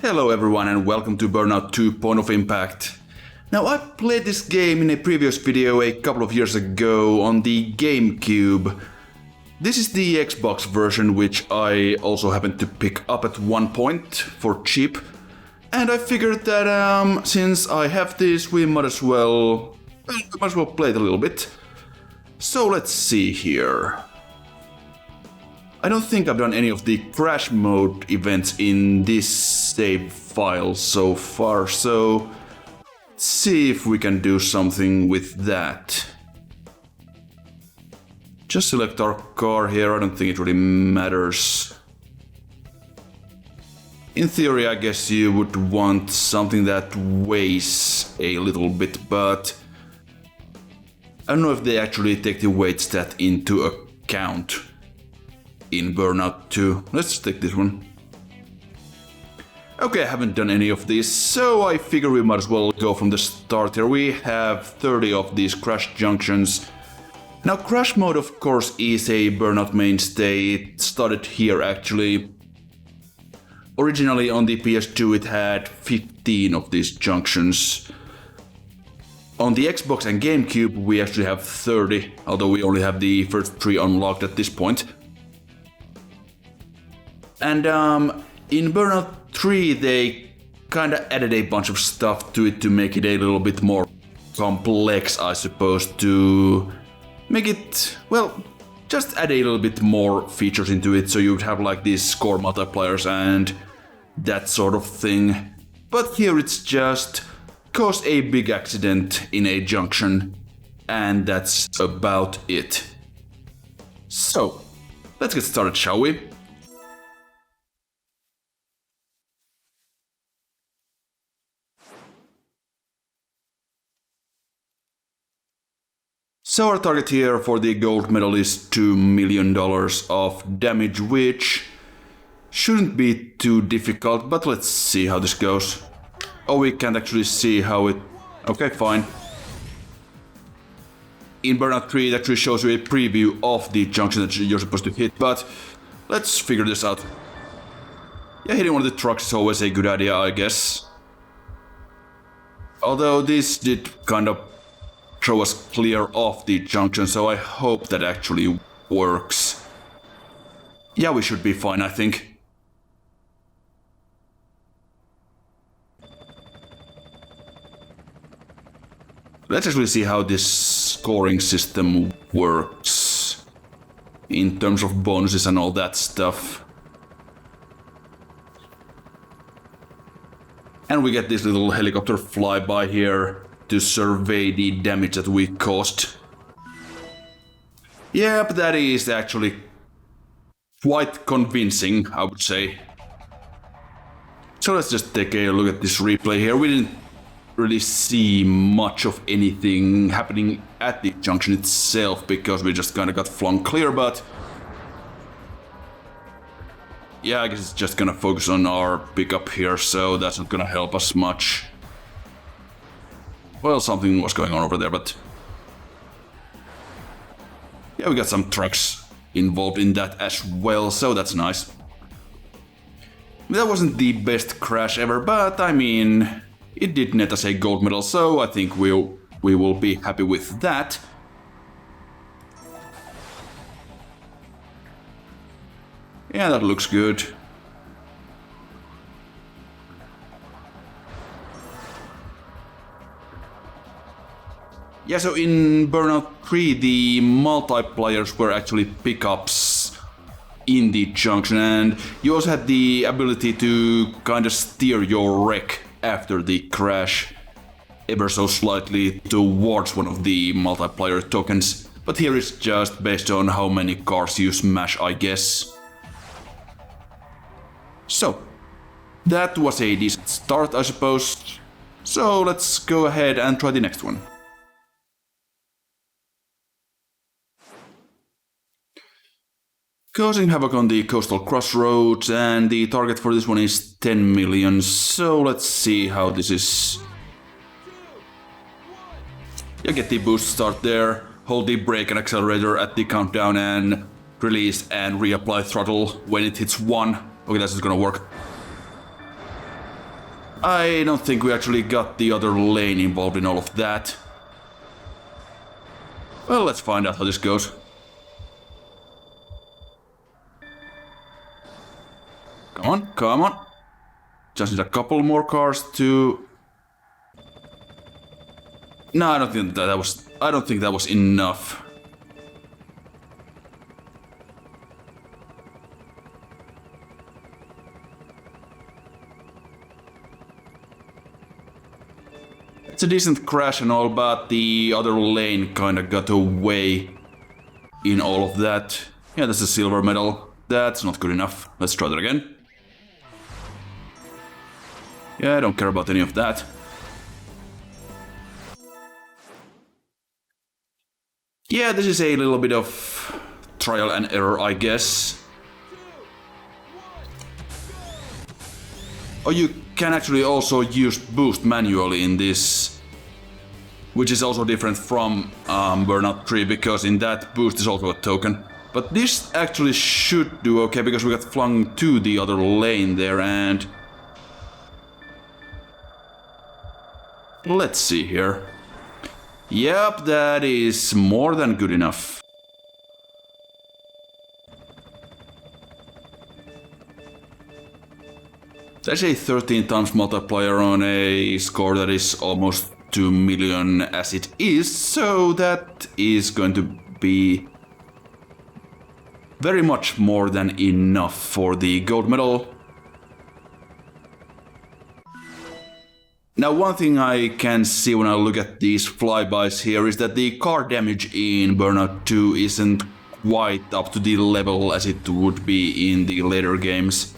Hello everyone and welcome to Burnout 2 Point of Impact. Now I played this game in a previous video a couple of years ago on the GameCube. This is the Xbox version, which I also happened to pick up at one point for cheap. And I figured that since I have this, we might as well play it a little bit. So let's see here. I don't think I've done any of the crash mode events in this save file so far, so let's see if we can do something with that. Just select our car here, I don't think it really matters. In theory, I guess you would want something that weighs a little bit, but I don't know if they actually take the weight stat into account in Burnout 2. Let's take this one. Okay, I haven't done any of these, so I figure we might as well go from the start here. We have 30 of these crash junctions. Now, crash mode, of course, is a Burnout mainstay. It started here, actually. Originally on the PS2, it had 15 of these junctions. On the Xbox and GameCube, we actually have 30, although we only have the first 3 unlocked at this point. And in Burnout 3, they kinda added a bunch of stuff to it to make it a little bit more complex, I suppose, to make it, well, just add a little bit more features into it, so you'd have like these score multipliers and that sort of thing. But here it's just cause a big accident in a junction, and that's about it. So, let's get started, shall we? So our target here for the gold medal is $2 million of damage, which shouldn't be too difficult, but let's see how this goes. Oh, we can't actually see how it... Okay, fine. In Burnout 3 it actually shows you a preview of the junction that you're supposed to hit, but let's figure this out. Yeah, hitting one of the trucks is always a good idea, I guess. Although this did kind of throw us clear off the junction, so I hope that actually works. Yeah, we should be fine, I think. Let's actually see how this scoring system works in terms of bonuses and all that stuff. And we get this little helicopter flyby here to survey the damage that we caused. Yep, that is actually quite convincing, I would say. So let's just take a look at this replay here. We didn't really see much of anything happening at the junction itself because we just kind of got flung clear, but yeah, I guess it's just gonna focus on our pickup here, so that's not gonna help us much. Well, something was going on over there, but yeah, we got some trucks involved in that as well, so that's nice. That wasn't the best crash ever, but I mean, it did net us a gold medal, so I think we will be happy with that. Yeah, that looks good. Yeah, so in Burnout 3, the multipliers were actually pickups in the junction, and you also had the ability to kind of steer your wreck after the crash ever so slightly towards one of the multiplier tokens. But here it's just based on how many cars you smash, I guess. So, that was a decent start, I suppose. So let's go ahead and try the next one. Causing havoc on the coastal crossroads, and the target for this one is 10 million, so let's see how this is. You get the boost start there, hold the brake and accelerator at the countdown and release and reapply throttle when it hits 1. Okay, that's just gonna work. I don't think we actually got the other lane involved in all of that. Well, let's find out how this goes. Come on, come on. Just need a couple more cars to... No, I don't think that was enough. It's a decent crash and all, but the other lane kinda got away in all of that. Yeah, that's a silver medal. That's not good enough. Let's try that again. Yeah, I don't care about any of that. Yeah, this is a little bit of trial and error, I guess. Oh, you can actually also use boost manually in this, which is also different from Burnout 3, because in that boost is also a token. But this actually should do okay, because we got flung to the other lane there, and... Let's see here. Yep, that is more than good enough. There's a 13 times multiplier on a score that is almost 2 million as it is, so that is going to be very much more than enough for the gold medal. Now, one thing I can see when I look at these flybys here is that the car damage in Burnout 2 isn't quite up to the level as it would be in the later games.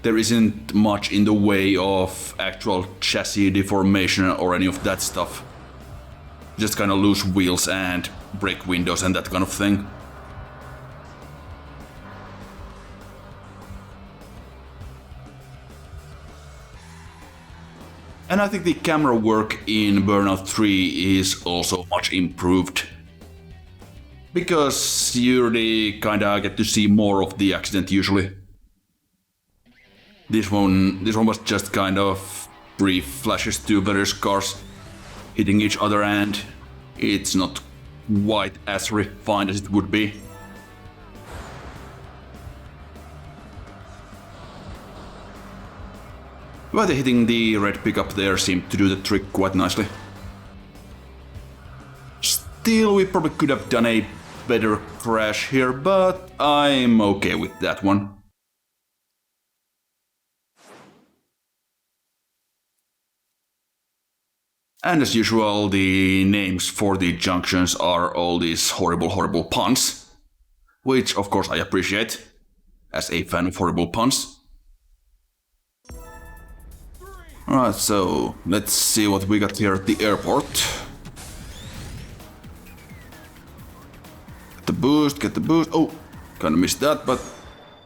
There isn't much in the way of actual chassis deformation or any of that stuff. Just kind of loose wheels and break windows and that kind of thing. And I think the camera work in Burnout 3 is also much improved. Because you really kinda get to see more of the accident usually. This one was just kind of brief flashes to various cars hitting each other, and it's not quite as refined as it would be. But hitting the red pickup there seemed to do the trick quite nicely. Still, we probably could have done a better crash here, but I'm okay with that one. And as usual, the names for the junctions are all these horrible puns. Which, of course, I appreciate, as a fan of horrible puns. Alright, so let's see what we got here at the airport. Get the boost. Oh, kinda missed that, but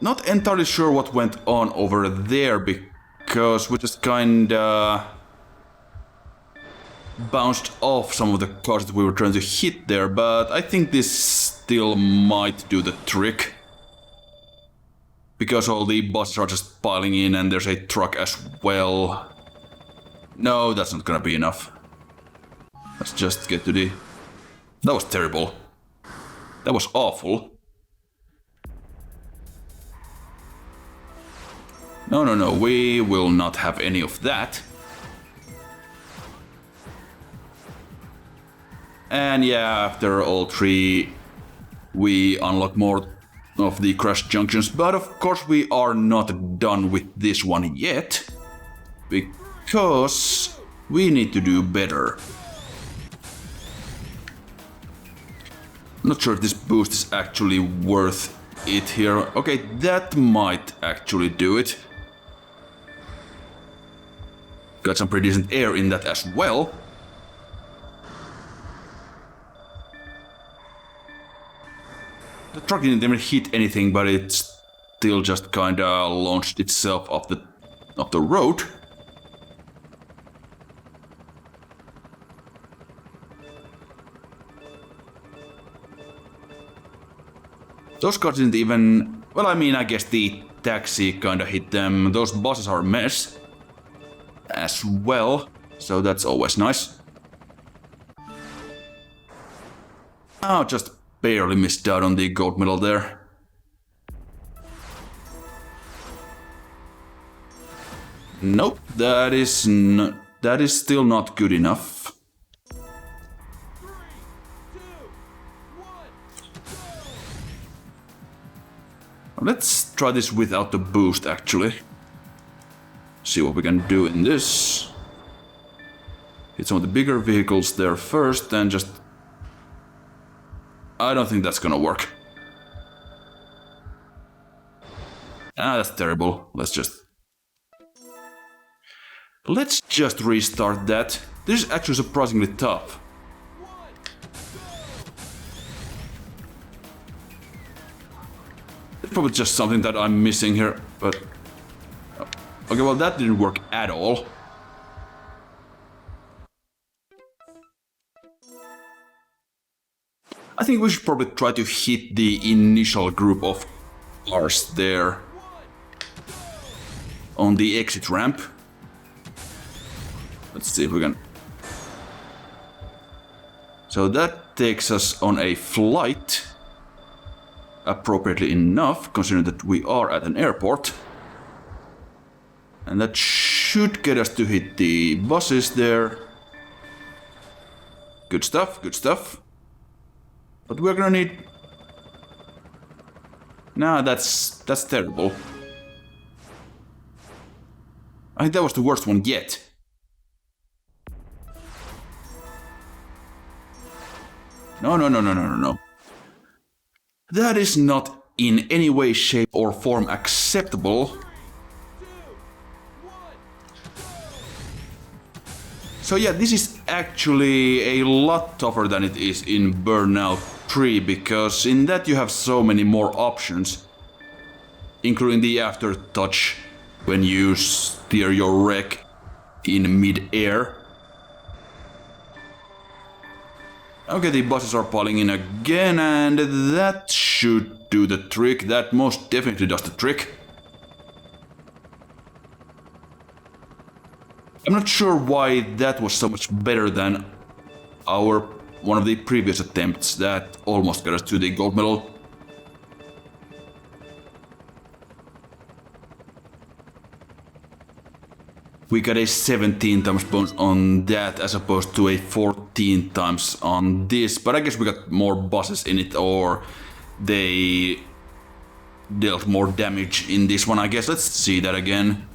not entirely sure what went on over there, because we just kinda bounced off some of the cars that we were trying to hit there, but I think this still might do the trick. Because all the buses are just piling in and there's a truck as well. No, that's not gonna be enough. Let's just get to the... That was terrible. That was awful. No, we will not have any of that. And yeah, after all three, we unlock more of the crash junctions, but of course we are not done with this one yet, because we need to do better. Not sure if this boost is actually worth it here. Okay, that might actually do it. Got some pretty decent air in that as well. The truck didn't even hit anything, but it still just kinda launched itself off the road. Those cars didn't even... Well, I mean, I guess the taxi kinda hit them. Those buses are a mess. as well, so that's always nice. Oh, just barely missed out on the gold medal there. Nope, that is still not good enough. 3, 2, 1, Let's try this without the boost, actually. See what we can do in this. Hit some of the bigger vehicles there first, and just... I don't think that's gonna work. Ah, that's terrible. Let's just restart that. This is actually surprisingly tough. It's probably just something that I'm missing here, but... Okay, well that didn't work at all. I think we should probably try to hit the initial group of cars there on the exit ramp. Let's see if we can... So that takes us on a flight, appropriately enough, considering that we are at an airport. And that should get us to hit the buses there. Good stuff, good stuff. But we're gonna need... Nah, that's terrible. I think that was the worst one yet. No. That is not in any way, shape or form acceptable. So yeah, this is actually a lot tougher than it is in Burnout 3, because in that you have so many more options, including the aftertouch when you steer your wreck in mid-air. Okay, the buses are piling in again, and that should do the trick. That most definitely does the trick. I'm not sure why that was so much better than one of the previous attempts that almost got us to the gold medal. We got a 17 times bonus on that as opposed to a 14 times on this, but I guess we got more buses in it, or they dealt more damage in this one, I guess. Let's see that again.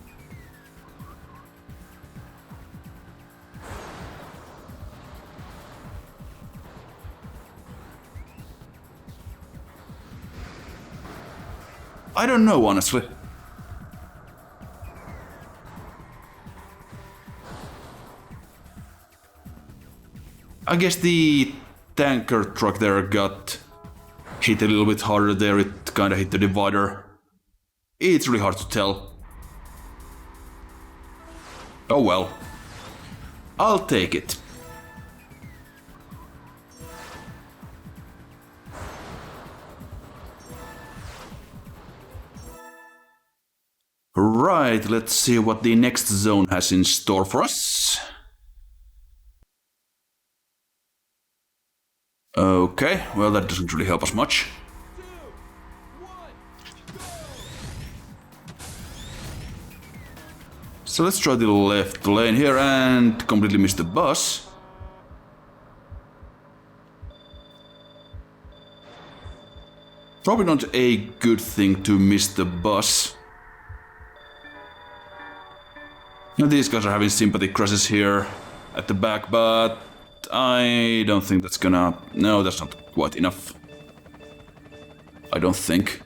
I don't know, honestly. I guess the tanker truck there got hit a little bit harder there. It kinda hit the divider. It's really hard to tell. Oh well. I'll take it. Right, let's see what the next zone has in store for us. Okay, well that doesn't really help us much. 2, 1, go! So let's try the left lane here and completely miss the bus. Probably not a good thing to miss the bus. Now these guys are having sympathy crashes here at the back, but I don't think that's gonna... No, that's not quite enough. I don't think.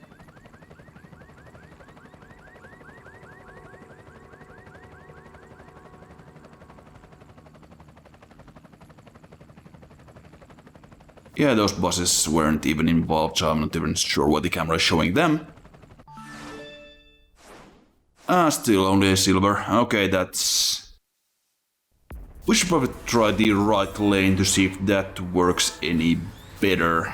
Yeah, those buses weren't even involved, so I'm not even sure why the camera is showing them. Ah, still only a silver. Okay, that's... We should probably try the right lane to see if that works any better.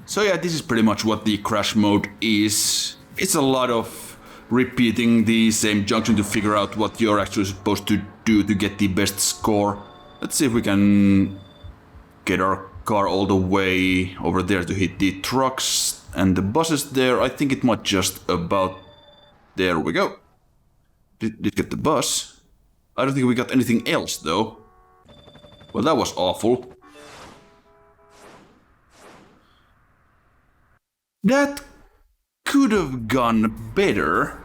So yeah, this is pretty much what the crash mode is. It's a lot of repeating the same junction to figure out what you're actually supposed to do to get the best score. Let's see if we can get our car all the way over there to hit the trucks and the buses there. I think it might just about... There we go. Did get the bus. I don't think we got anything else though. Well, that was awful. That could have gone better.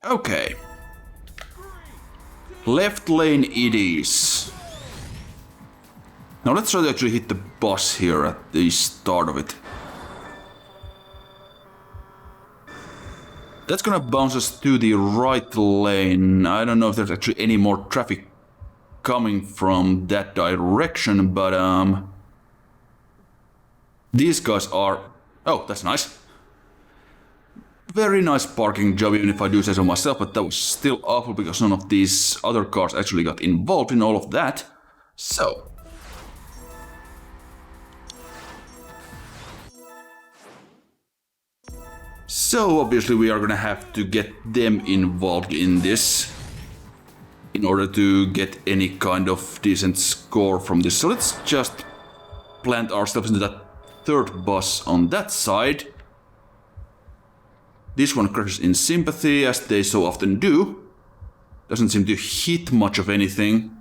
Okay. Left lane it is. Now let's try to actually hit the bus here at the start of it. That's gonna bounce us to the right lane. I don't know if there's actually any more traffic coming from that direction, but these guys are... Oh, that's nice. Very nice parking job, even if I do say so myself, but that was still awful because none of these other cars actually got involved in all of that. So... So obviously we are gonna have to get them involved in this in order to get any kind of decent score from this. So let's just plant ourselves into that third bus on that side. This one crashes in sympathy, as they so often do. Doesn't seem to hit much of anything.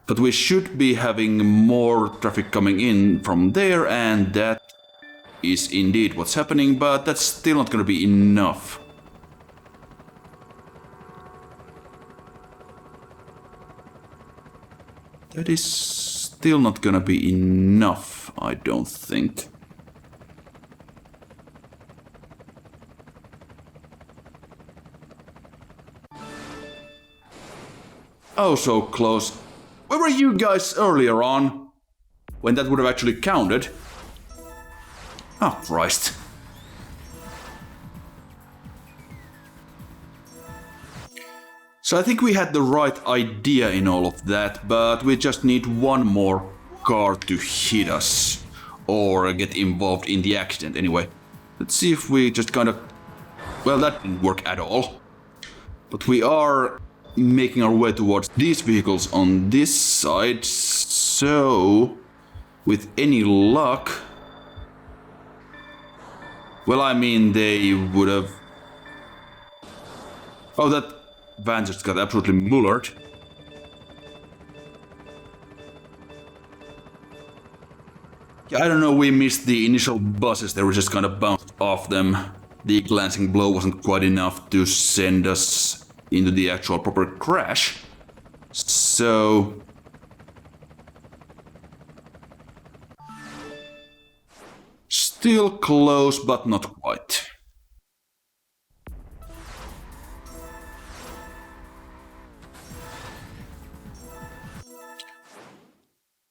But we should be having more traffic coming in from there, and that is indeed what's happening, but that's still not gonna be enough. That is still not gonna be enough, I don't think. Oh, so close. Where were you guys earlier on? When that would have actually counted? Oh, Christ. So I think we had the right idea in all of that, but we just need one more car to hit us. Or get involved in the accident anyway. Let's see if we just kind of... Well, that didn't work at all. But we are making our way towards these vehicles on this side, so... With any luck... Well, I mean, they would have... Oh, that van just got absolutely mullered. Yeah, I don't know, we missed the initial buses, they were just kind of bounced off them. The glancing blow wasn't quite enough to send us into the actual proper crash. So... Still close, but not quite.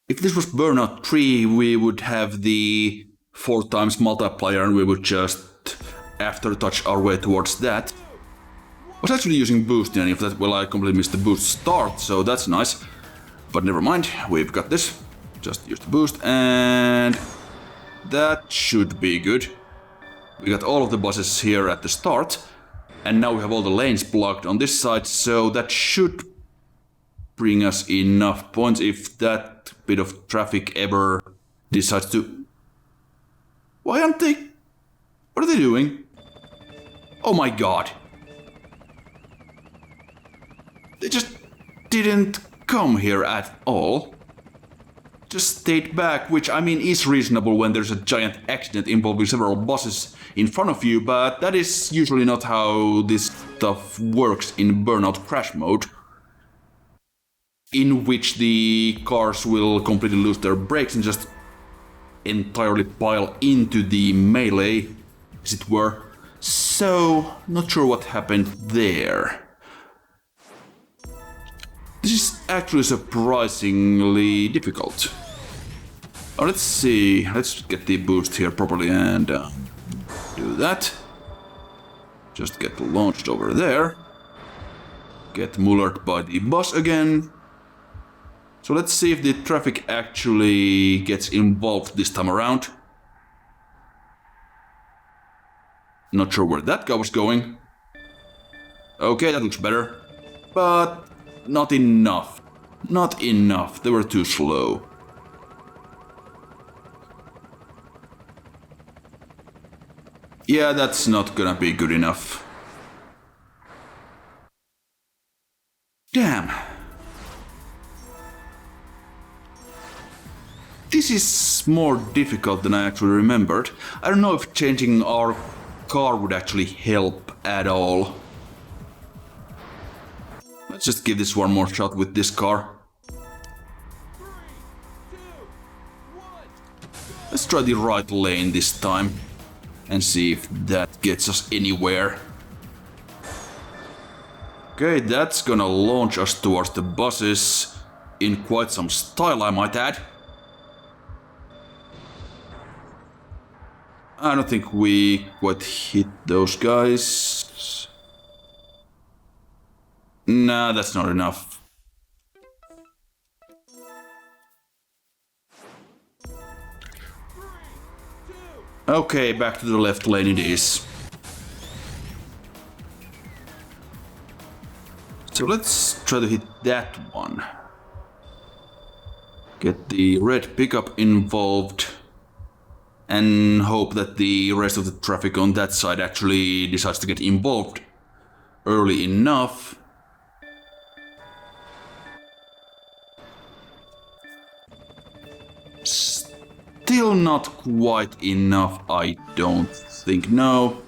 If this was Burnout 3, we would have the 4 times multiplier and we would just after-touch our way towards that. I was actually using boost in any of that. Well, I completely missed the boost start, so that's nice. But never mind, we've got this. Just use the boost and... That should be good. We got all of the buses here at the start. And now we have all the lanes blocked on this side, so that should bring us enough points if that bit of traffic ever decides to... Why aren't they... What are they doing? Oh my god. They just didn't come here at all. Just stayed back, which I mean is reasonable when there's a giant accident involving several buses in front of you, but that is usually not how this stuff works in Burnout crash mode, in which the cars will completely lose their brakes and just entirely pile into the melee, as it were. So, not sure what happened there. This is actually surprisingly difficult. Oh, let's see. Let's get the boost here properly and do that. Just get launched over there. Get mullered by the bus again. So let's see if the traffic actually gets involved this time around. Not sure where that guy was going. Okay, that looks better. But not enough. Not enough. They were too slow. Yeah, that's not gonna be good enough. Damn. This is more difficult than I actually remembered. I don't know if changing our car would actually help at all. Let's just give this one more shot with this car. 3, 2, 1. Let's try the right lane this time and see if that gets us anywhere. Okay, that's gonna launch us towards the buses in quite some style, I might add. I don't think we quite hit those guys. Nah, that's not enough. Okay, back to the left lane it is. So let's try to hit that one. Get the red pickup involved. And hope that the rest of the traffic on that side actually decides to get involved early enough. Still not quite enough, I don't think. No.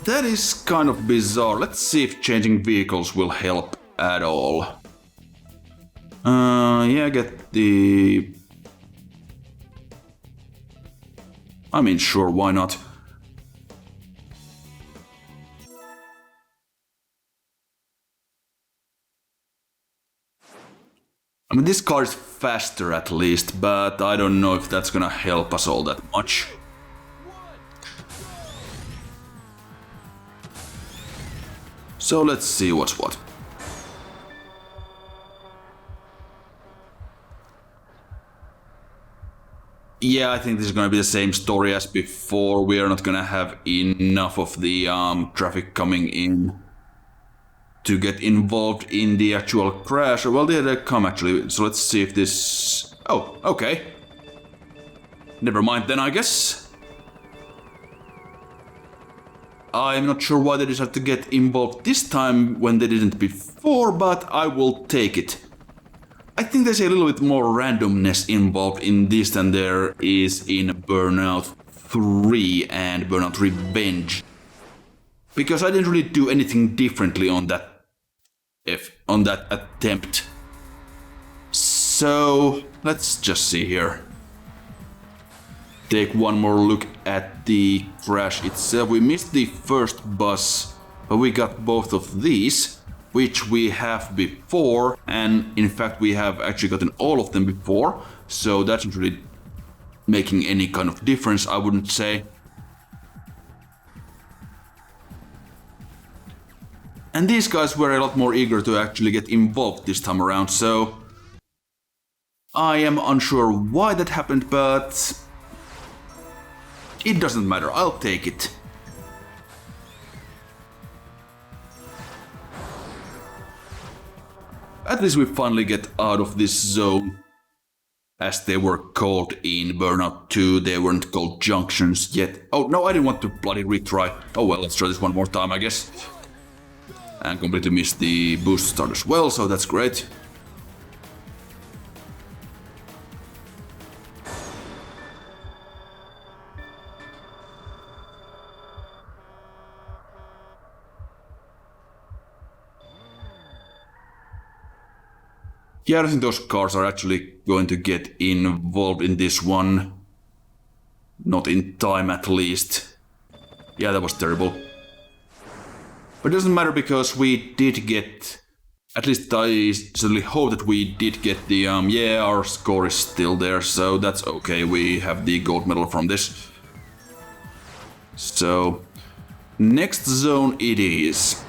That is kind of bizarre. Let's see if changing vehicles will help at all. Yeah, get the... I mean, sure, why not? I mean, this car is faster at least, but I don't know if that's gonna help us all that much. So let's see what's what. Yeah, I think this is gonna be the same story as before. We are not gonna have enough of the traffic coming in to get involved in the actual crash. Well, they come actually, so let's see if this... Oh, okay. Never mind then, I guess. I'm not sure why they decided to get involved this time when they didn't before, but I will take it. I think there's a little bit more randomness involved in this than there is in Burnout 3 and Burnout Revenge. Because I didn't really do anything differently on that attempt. So let's just see here. Take one more look at the crash itself. We missed the first bus, but we got both of these, which we have before, and in fact we have actually gotten all of them before, so that's not really making any kind of difference, I wouldn't say. And these guys were a lot more eager to actually get involved this time around, so I am unsure why that happened, but it doesn't matter, I'll take it. At least we finally get out of this zone. As they were called in Burnout 2, they weren't called junctions yet. Oh no, I didn't want to bloody retry. Oh well, let's try this one more time, I guess. And completely missed the boost start as well, so that's great. Yeah, I don't think those cars are actually going to get involved in this one. Not in time, at least. Yeah, that was terrible. But it doesn't matter because we did get... At least I certainly hope that we did get the... yeah, our score is still there, so that's okay. We have the gold medal from this. So... Next zone it is.